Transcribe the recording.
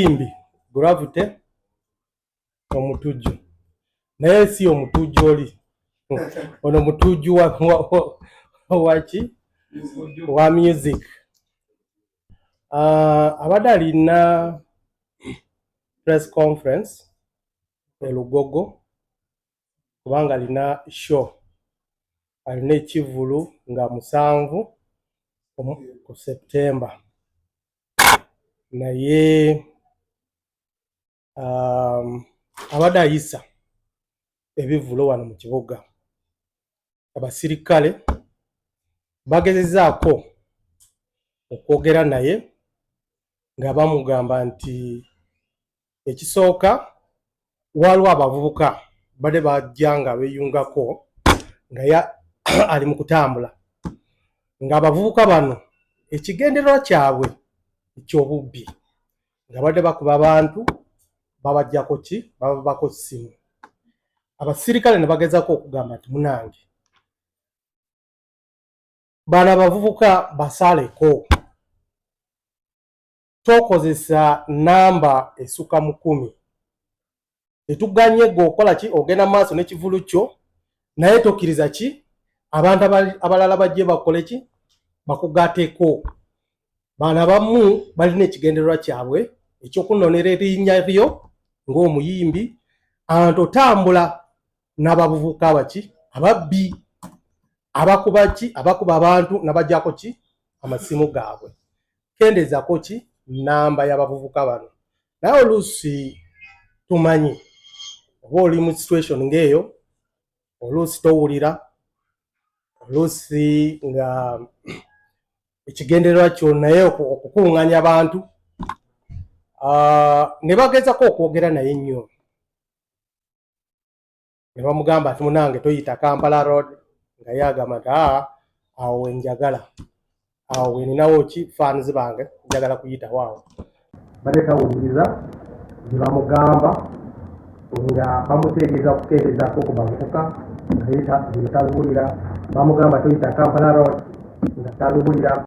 omuyimbi Gravity omutujju naye si omutujju oli ono mutujju wa music. Abadde alina press conference e Lugogo kubanga alina show, alina ekivulu nga 7 ku September. Naye abadde ayisa ebivulo wano mu kibuga. Abasirikale bagezezaako okwogera naye nga bamugamba nti ekisooka waliwo abavubuka badde bajja nga beeyungako nga ali mu kutambula, ng'abavubuka bano ekigendererwa kyabwe eky'obubbi nga badde bakuba abantu babaggyako ki, babako ssimu. Abasirikale ne bagezaako okugamba nti munange bano abavubuka basaaleko, tokozesa namba esukka mu 10. Tetuganye gwe okola ki, ogenda maaso n'ekivulu kyo, naye tokkiriza ki abantu abalala bajje bakole ki, bakugatteko. Bano abamu balina ekigendererwa kyabwe ekyokunonera erinnya lyo ng'omuyimbi, anti otambula n'abavubuka abaki, ababbi, abakuba ki, abakuba abantu nabaggyako ki, amasimu gaabwe. Kendeezako ki, namba y'abavubuka bano. Naye oluusi tumanyi oba oli mu situation ng'eyo, oluusi towulira, oluusi nga ekigendererwa kyo naye okukuŋŋaanya abantu. Ne bagezako okwogera naye nnyo, ne bamugamba ati munange toyita Kampala Road, nga ye agamba nti awo wenjagala, awo weninawo ki fans bange njagala kuyitawo awo. Badde tawuliriza bye bamugamba nga bamutegeeza okukendeezaako ku bavubuka nga ye tabiwulira. Bamugamba toyita Kampala Road nga tabiwulira.